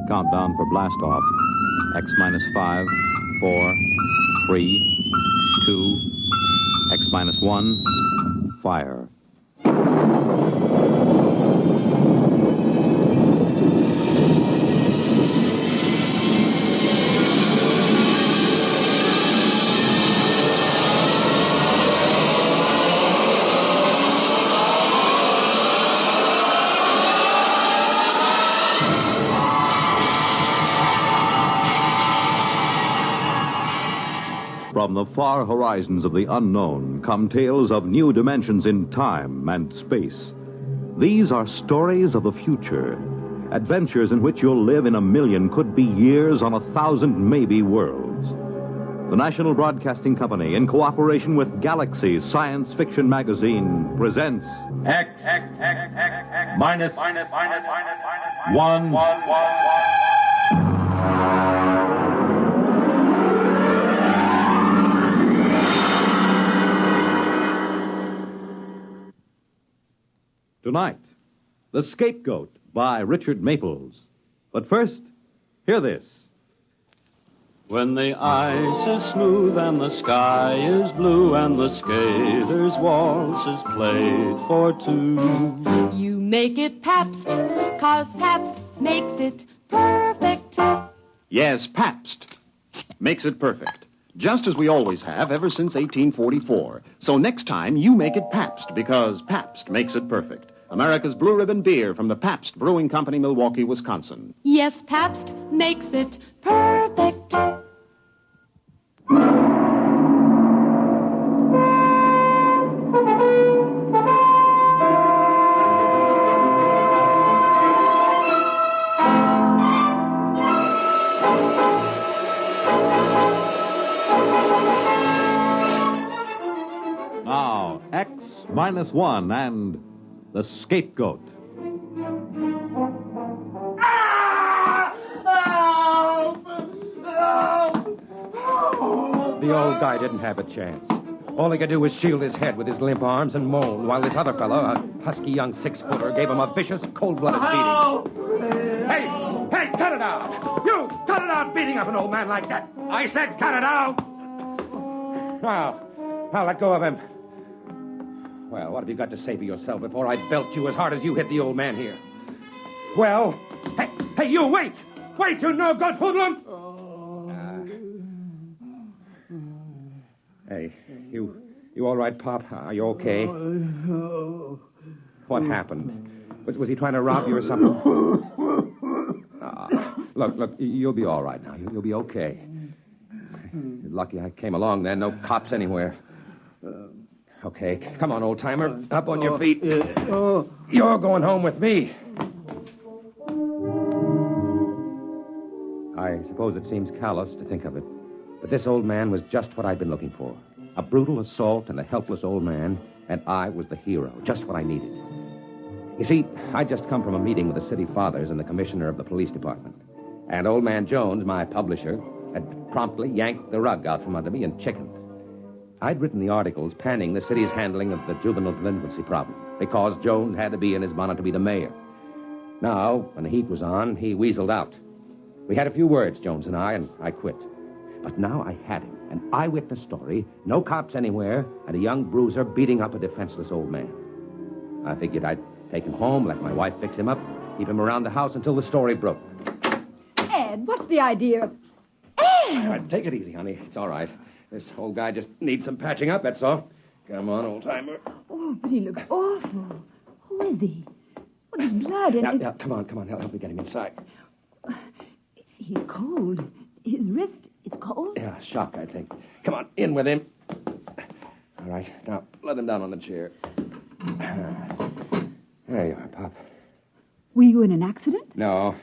Countdown for blast off. X minus 5, 4, 3, 2, X minus 1, fire. From the far horizons of the unknown come tales of new dimensions in time and space. These are stories of the future, adventures in which you'll live in a million, could be years, on 1,000 maybe worlds. The National Broadcasting Company, in cooperation with Galaxy Science Fiction Magazine, presents X minus 1. Tonight, The Scapegoat by Richard Maples. But first, hear this. When the ice is smooth and the sky is blue and the skater's waltz is played for two. You make it Pabst, 'cause Pabst makes it perfect. Yes, Pabst makes it perfect. Just as we always have ever since 1844. So next time, you make it Pabst, because Pabst makes it perfect. America's Blue Ribbon beer from the Pabst Brewing Company, Milwaukee, Wisconsin. Yes, Pabst makes it perfect. Now, X minus 1 and The Scapegoat. The old guy didn't have a chance. All he could do was shield his head with his limp arms and moan, while this other fellow, a husky young 6-footer, gave him a vicious, cold-blooded beating. Hey, cut it out! You, cut it out beating up an old man like that! I said cut it out! Now, let go of him. Well, what have you got to say for yourself before I belt you as hard as you hit the old man here? Well, hey, you, wait! Wait, you no-good hoodlum! Hey, you all right, Pop? Are you okay? What happened? Was he trying to rob you or something? Look, you'll be all right now. You'll be okay. You're lucky I came along then. No cops anywhere. Okay, come on, old-timer. Up on your feet. You're going home with me. I suppose it seems callous to think of it, but this old man was just what I'd been looking for. A brutal assault and a helpless old man, and I was the hero, just what I needed. You see, I'd just come from a meeting with the city fathers and the commissioner of the police department. And old man Jones, my publisher, had promptly yanked the rug out from under me and chickened. I'd written the articles panning the city's handling of the juvenile delinquency problem, because Jones had to be in his bonnet to be the mayor. Now, when the heat was on, he weaseled out. We had a few words, Jones and I quit. But now I had him, an eyewitness story, no cops anywhere, and a young bruiser beating up a defenseless old man. I figured I'd take him home, let my wife fix him up, keep him around the house until the story broke. Ed, what's the idea? Ed! All right, take it easy, honey. It's all right. This old guy just needs some patching up, that's all. Come on, old-timer. Oh, but he looks awful. Who is he? Well, there's blood and... Now, come on. Help me get him inside. He's cold. His wrist, it's cold. Yeah, shock, I think. Come on, in with him. All right, now, let him down on the chair. There you are, Pop. Were you in an accident? No,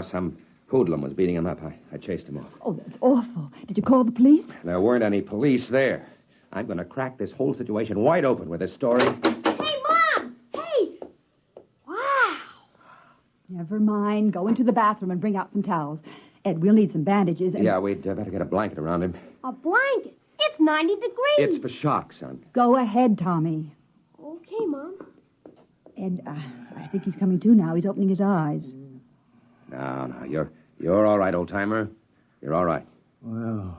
some hoodlum was beating him up. I chased him off. Oh, that's awful. Did you call the police? There weren't any police there. I'm going to crack this whole situation wide open with this story. Hey, Mom! Hey! Wow! Never mind. Go into the bathroom and bring out some towels. Ed, we'll need some bandages. And... Yeah, we'd better get a blanket around him. A blanket? It's 90 degrees. It's for shock, son. Go ahead, Tommy. Okay, Mom. Ed, I think he's coming to now. He's opening his eyes. No, you're all right, old-timer. You're all right. Well,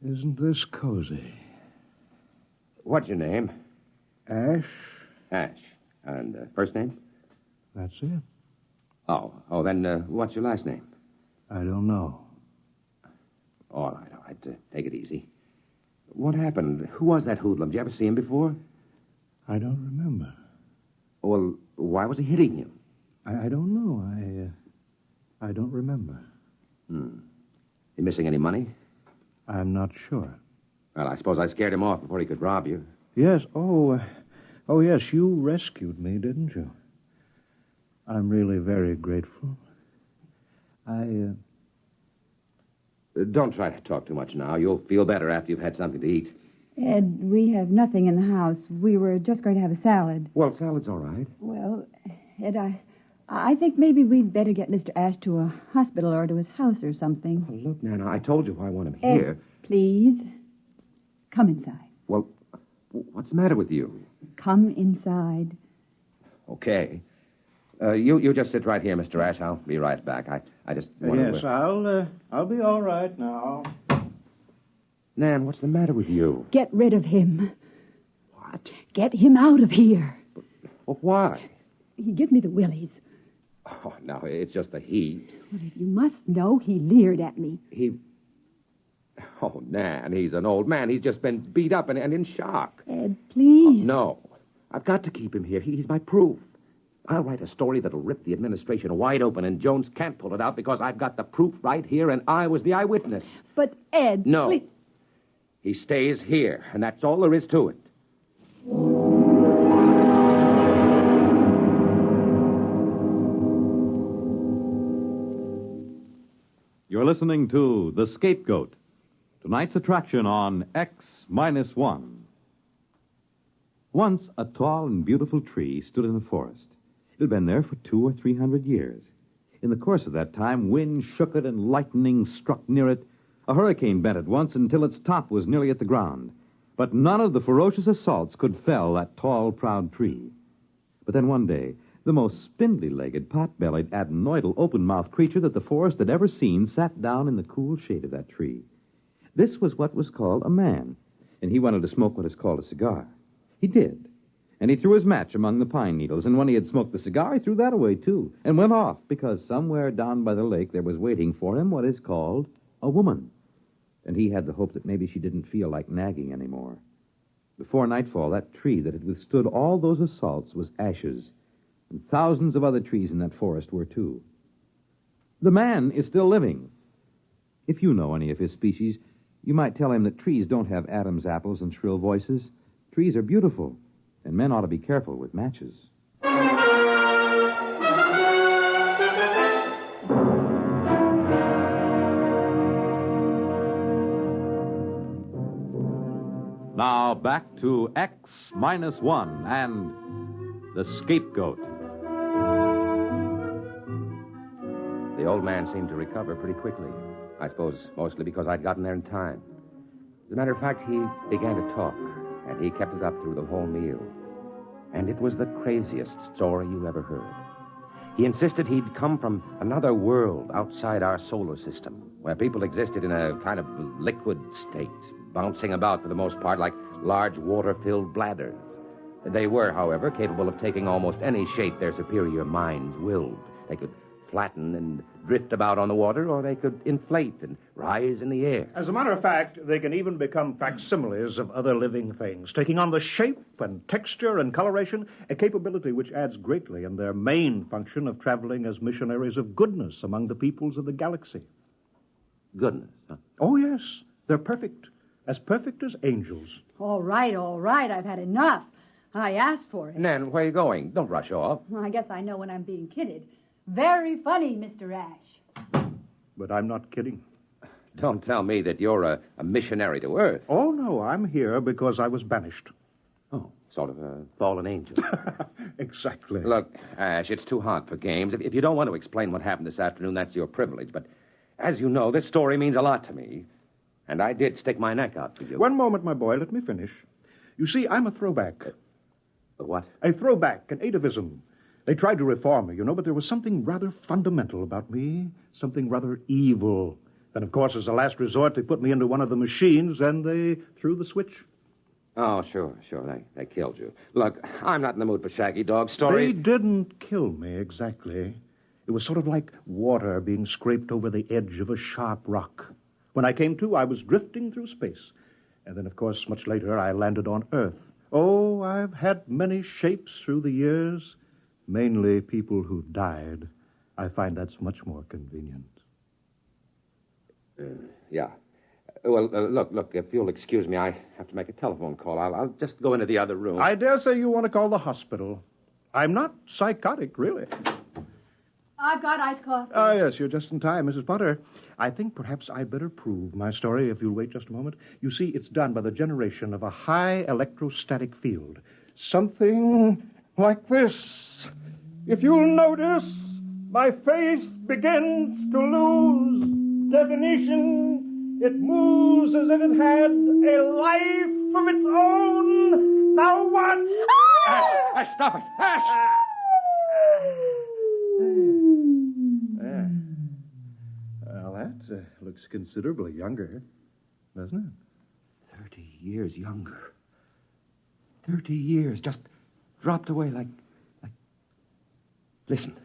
isn't this cozy? What's your name? Ash? Ash. And first name? That's it. Oh, then what's your last name? I don't know. All right. Take it easy. What happened? Who was that hoodlum? Did you ever see him before? I don't remember. Well, why was he hitting you? I don't know. I don't remember. You missing any money? I'm not sure. Well, I suppose I scared him off before he could rob you. Yes. Oh, yes, you rescued me, didn't you? I'm really very grateful. Don't try to talk too much now. You'll feel better after you've had something to eat. Ed, we have nothing in the house. We were just going to have a salad. Well, salad's all right. Well, Ed, I think maybe we'd better get Mr. Ash to a hospital or to his house or something. Oh, look, Nana, I told you I want him Ed, here. please, come inside. Well, what's the matter with you? Come inside. Okay. You just sit right here, Mr. Ash. I'll be right back. I just want Yes, I'll be all right now. Nan, what's the matter with you? Get rid of him. What? Get him out of here. Well, why? He gives me the willies. Oh, no, it's just the heat. Well, if you must know, he leered at me. Oh, Nan, he's an old man. He's just been beat up and in shock. Ed, please. No. I've got to keep him here. He's my proof. I'll write a story that'll rip the administration wide open, and Jones can't pull it out because I've got the proof right here, and I was the eyewitness. But, Ed, No. please. He stays here, and that's all there is to it. You're listening to The Scapegoat, tonight's attraction on X-1. Once, a tall and beautiful tree stood in a forest. It had been there for 200 or 300 years. In the course of that time, wind shook it and lightning struck near it. A hurricane bent it once until its top was nearly at the ground. But none of the ferocious assaults could fell that tall, proud tree. But then one day, the most spindly-legged, pot-bellied, adenoidal, open-mouthed creature that the forest had ever seen sat down in the cool shade of that tree. This was what was called a man, and he wanted to smoke what is called a cigar. He did. And he threw his match among the pine needles, and when he had smoked the cigar, he threw that away, too, and went off, because somewhere down by the lake there was waiting for him what is called a woman. And he had the hope that maybe she didn't feel like nagging anymore. Before nightfall, that tree that had withstood all those assaults was ashes, and thousands of other trees in that forest were, too. The man is still living. If you know any of his species, you might tell him that trees don't have Adam's apples and shrill voices. Trees are beautiful, and men ought to be careful with matches. Now back to X-1 and The Scapegoat. The old man seemed to recover pretty quickly. I suppose mostly because I'd gotten there in time. As a matter of fact, he began to talk, and he kept it up through the whole meal. And it was the craziest story you ever heard. He insisted he'd come from another world outside our solar system, where people existed in a kind of liquid state, bouncing about for the most part like large water-filled bladders. They were, however, capable of taking almost any shape their superior minds willed. They could flatten and drift about on the water, or they could inflate and rise in the air. As a matter of fact, they can even become facsimiles of other living things, taking on the shape and texture and coloration, a capability which adds greatly in their main function of traveling as missionaries of goodness among the peoples of the galaxy. Goodness, huh? Oh, yes. They're perfect. As perfect as angels. All right. I've had enough. I asked for it. Nan, where are you going? Don't rush off. Well, I guess I know when I'm being kidded. Very funny, Mr. Ash. But I'm not kidding. Don't tell me that you're a missionary to Earth. Oh, no, I'm here because I was banished. Oh, sort of a fallen angel. Exactly. Look, Ash, it's too hot for games. If you don't want to explain what happened this afternoon, that's your privilege. But as you know, this story means a lot to me. And I did stick my neck out for you. One moment, my boy. Let me finish. You see, I'm a throwback. A what? A throwback, an atavism. They tried to reform me, but there was something rather fundamental about me, something rather evil. Then, of course, as a last resort, they put me into one of the machines, and they threw the switch. Oh, sure. They killed you. Look, I'm not in the mood for shaggy dog stories. They didn't kill me exactly. It was sort of like water being scraped over the edge of a sharp rock. When I came to, I was drifting through space. And then, of course, much later, I landed on Earth. Oh, I've had many shapes through the years, mainly people who died. I find that's much more convenient. Yeah. Well, look, if you'll excuse me, I have to make a telephone call. I'll just go into the other room. I dare say you want to call the hospital. I'm not psychotic, really. I've got iced coffee. Ah, yes, you're just in time, Mrs. Potter. I think perhaps I'd better prove my story if you'll wait just a moment. You see, it's done by the generation of a high electrostatic field. Something like this. If you'll notice, my face begins to lose definition. It moves as if it had a life of its own. Now what? Ash, stop it! Ash! There. Well, that looks considerably younger, doesn't it? 30 years younger. 30 years just dropped away like... Listen,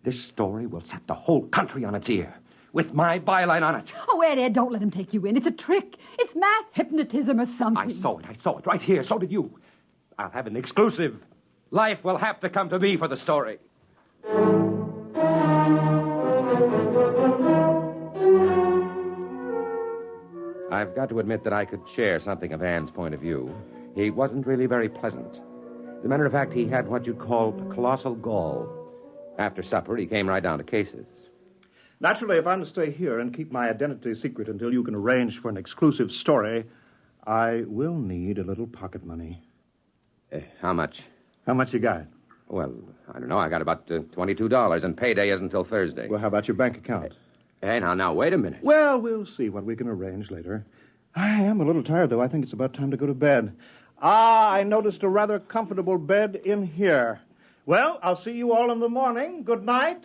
this story will set the whole country on its ear. With my byline on it. Oh, Ed, don't let him take you in. It's a trick. It's mass hypnotism or something. I saw it right here. So did you. I'll have an exclusive. Life will have to come to me for the story. I've got to admit that I could share something of Anne's point of view. He wasn't really very pleasant. As a matter of fact, he had what you'd call colossal gall. After supper, he came right down to cases. Naturally, if I'm to stay here and keep my identity secret until you can arrange for an exclusive story, I will need a little pocket money. How much? How much you got? Well, I don't know. I got about $22, and payday isn't until Thursday. Well, how about your bank account? Hey, now, wait a minute. Well, we'll see what we can arrange later. I am a little tired, though. I think it's about time to go to bed. I noticed a rather comfortable bed in here. Well, I'll see you all in the morning. Good night.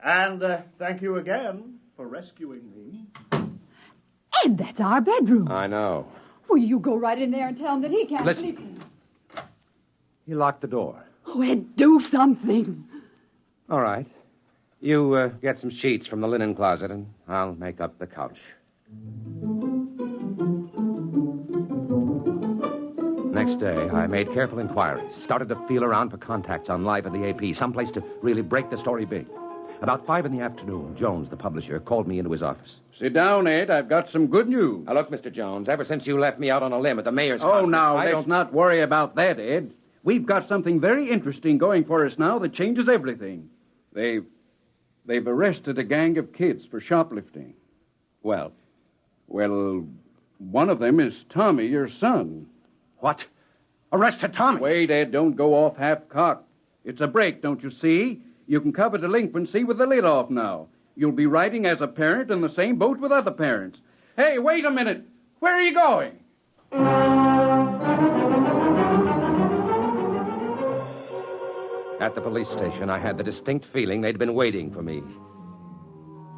And thank you again for rescuing me. Ed, that's our bedroom. I know. Well, you go right in there and tell him that he can't Listen. sleep. He locked the door. Oh, Ed, do something. All right. You get some sheets from the linen closet, and I'll make up the couch. Next day, I made careful inquiries, started to feel around for contacts on Live at the AP, someplace to really break the story big. About 5 p.m, Jones, the publisher, called me into his office. Sit down, Ed. I've got some good news. Now, look, Mr. Jones, ever since you left me out on a limb at the mayor's Oh, conference, now, I let's not worry about that, Ed. We've got something very interesting going for us now that changes everything. They've arrested a gang of kids for shoplifting. Well, one of them is Tommy, your son. What? Arrested Tommy? Wait, Ed, don't go off half-cocked. It's a break, don't you see? You can cover delinquency with the lid off now. You'll be riding as a parent in the same boat with other parents. Hey, wait a minute. Where are you going? At the police station, I had the distinct feeling they'd been waiting for me.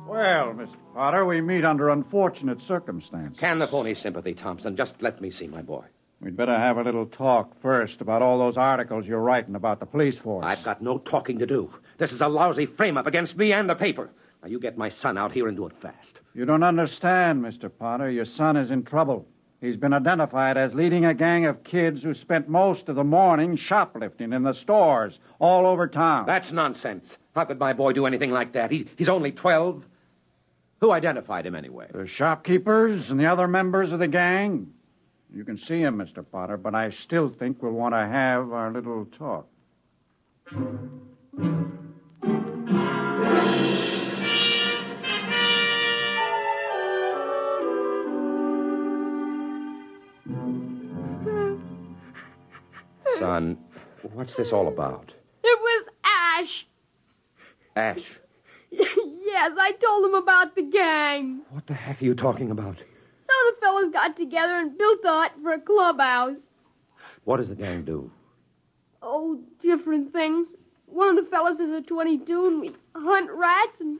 Well, Mr. Potter, we meet under unfortunate circumstances. Can the phony sympathy, Thompson. Just let me see my boy. We'd better have a little talk first about all those articles you're writing about the police force. I've got no talking to do. This is a lousy frame-up against me and the paper. Now, you get my son out here and do it fast. You don't understand, Mr. Potter. Your son is in trouble. He's been identified as leading a gang of kids who spent most of the morning shoplifting in the stores all over town. That's nonsense. How could my boy do anything like that? He's only 12. Who identified him anyway? The shopkeepers and the other members of the gang. You can see him, Mr. Potter, but I still think we'll want to have our little talk. Son, what's this all about? It was Ash. Ash, Yes, I told him about the gang. what the heck are you talking about? Some of the fellows got together and built a hut for a clubhouse. What does the gang do? Oh, different things. One of the fellows fellas is a 22 and we hunt rats and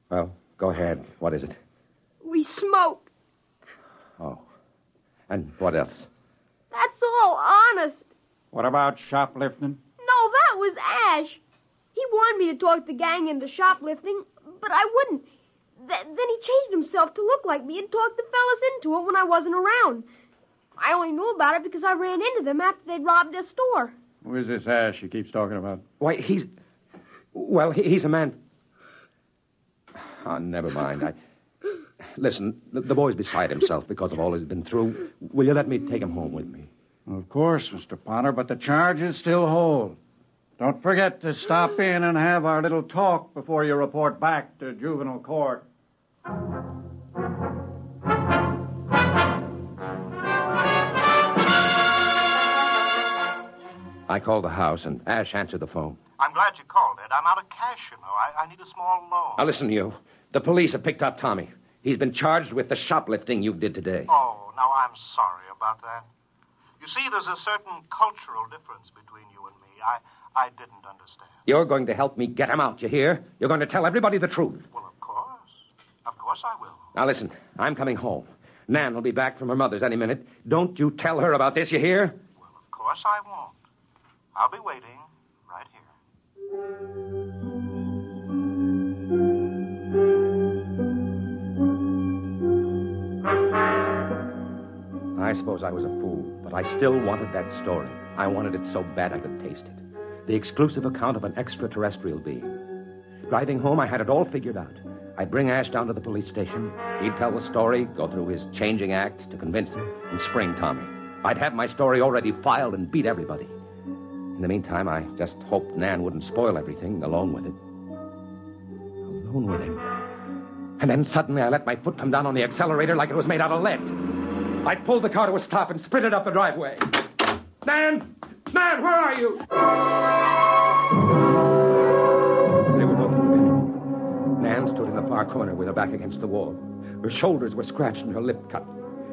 Well, go ahead. What is it? we smoke. Oh. And what else? That's all, honest. What about shoplifting? No, that was Ash. He wanted me to talk the gang into shoplifting, but I wouldn't. Then he changed himself to look like me and talked the fellas into it when I wasn't around. I only knew about it because I ran into them after they'd robbed their store. Who is this Ash he keeps talking about? Why, he's a man... Oh, never mind. Listen, the boy's beside himself because of all he's been through. Will you let me take him home with me? Of course, Mr. Potter, but the charges still hold. Don't forget to stop in and have our little talk before you report back to juvenile court. I called the house, and Ash answered the phone. I'm glad you called, Ed. I'm out of cash, you know. I need a small loan. Now, listen to you. The police have picked up Tommy. He's been charged with the shoplifting you did today. Oh, now I'm sorry about that. You see, there's a certain cultural difference between you and me. I didn't understand. You're going to help me get him out, you hear? You're going to tell everybody the truth. Well, of course. Of course I will. Now, listen. I'm coming home. Nan will be back from her mother's any minute. Don't you tell her about this, you hear? Well, of course I won't. I'll be waiting right here. I suppose I was a fool, but I still wanted that story. I wanted it so bad I could taste it. The exclusive account of an extraterrestrial being. Driving home, I had it all figured out. I'd bring Ash down to the police station. He'd tell the story, go through his changing act to convince him, and spring Tommy. I'd have my story already filed and beat everybody. In the meantime, I just hoped Nan wouldn't spoil everything alone with it. Alone with him. And then suddenly I let my foot come down on the accelerator like it was made out of lead. I pulled the car to a stop and sprinted up the driveway. Nan! Nan, where are you? They were both in the bedroom. Nan stood in the far corner with her back against the wall. Her shoulders were scratched and her lip cut.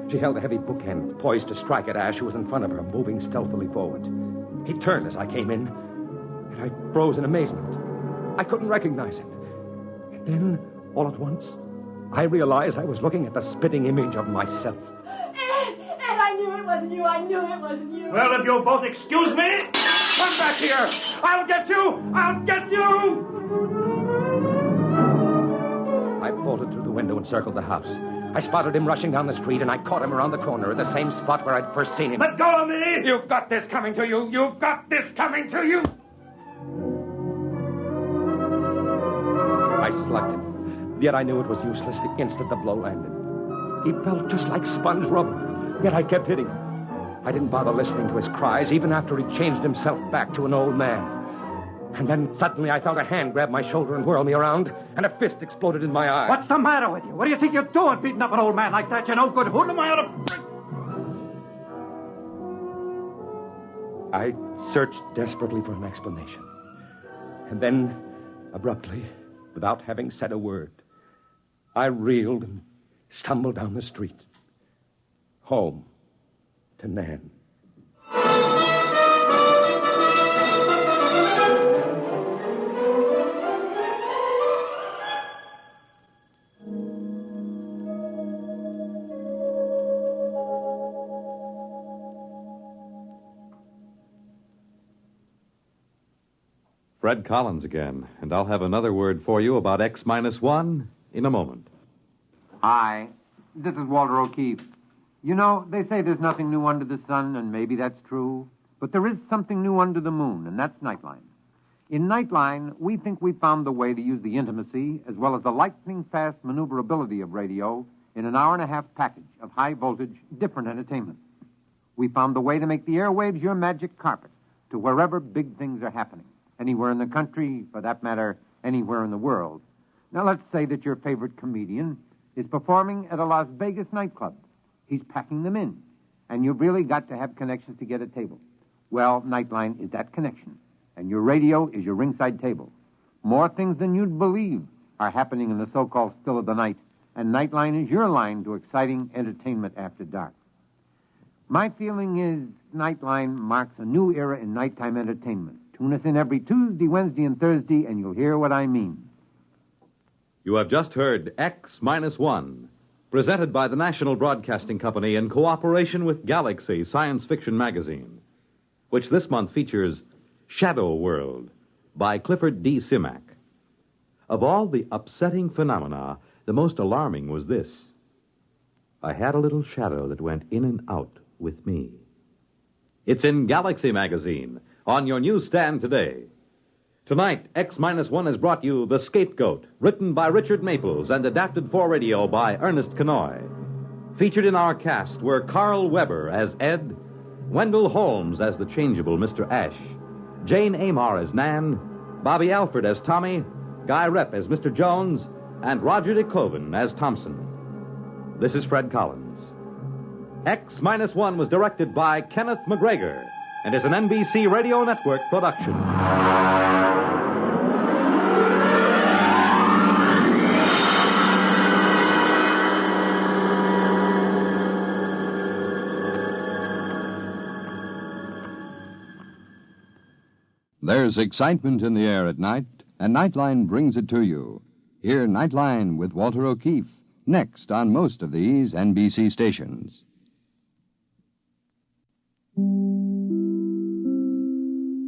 She held a heavy bookend, poised to strike at Ash, who was in front of her, moving stealthily forward. He turned as I came in, and I froze in amazement. I couldn't recognize him. And then, all at once, I realized I was looking at the spitting image of myself. Ed, I knew it wasn't you. I knew it wasn't you. Well, if you'll both excuse me... Come back here! I'll get you! I'll get you! I bolted through the window and circled the house. I spotted him rushing down the street, and I caught him around the corner at the same spot where I'd first seen him. Let go of me! You've got this coming to you! You've got this coming to you! I slugged him, yet I knew it was useless the instant the blow landed. He felt just like sponge rubber, yet I kept hitting him. I didn't bother listening to his cries, even after he'd changed himself back to an old man. And then suddenly I felt a hand grab my shoulder and whirl me around, and a fist exploded in my eye. What's the matter with you? What do you think you're doing, beating up an old man like that? You no good hoodlum. I searched desperately for an explanation. And then, abruptly, without having said a word, I reeled and stumbled down the street. Home to Nan. Fred Collins again, and I'll have another word for you about X-1 in a moment. Hi, this is Walter O'Keefe. You know, they say there's nothing new under the sun, and maybe that's true. But there is something new under the moon, and that's Nightline. In Nightline, we think we found the way to use the intimacy as well as the lightning-fast maneuverability of radio in an hour-and-a-half package of high-voltage, different entertainment. We found the way to make the airwaves your magic carpet to wherever big things are happening. Anywhere in the country, for that matter, anywhere in the world. Now, let's say that your favorite comedian is performing at a Las Vegas nightclub. He's packing them in, and you've really got to have connections to get a table. Well, Nightline is that connection, and your radio is your ringside table. More things than you'd believe are happening in the so-called still of the night, and Nightline is your line to exciting entertainment after dark. My feeling is Nightline marks a new era in nighttime entertainment, Tune us in every Tuesday, Wednesday, and Thursday, and you'll hear what I mean. You have just heard X-1, presented by the National Broadcasting Company in cooperation with Galaxy Science Fiction Magazine, which this month features Shadow World by Clifford D. Simak. Of all the upsetting phenomena, the most alarming was this. I had a little shadow that went in and out with me. It's in Galaxy Magazine, on your newsstand today. Tonight, X-1 has brought you The Scapegoat, written by Richard Maples and adapted for radio by Ernest Kenoy. Featured in our cast were Carl Weber as Ed, Wendell Holmes as the changeable Mr. Ash, Jane Amar as Nan, Bobby Alford as Tommy, Guy Rep as Mr. Jones, and Roger DeCoven as Thompson. This is Fred Collins. X-1 was directed by Kenneth McGregor and is an NBC Radio Network production. There's excitement in the air at night, and Nightline brings it to you. Hear Nightline with Walter O'Keefe, next on most of these NBC stations.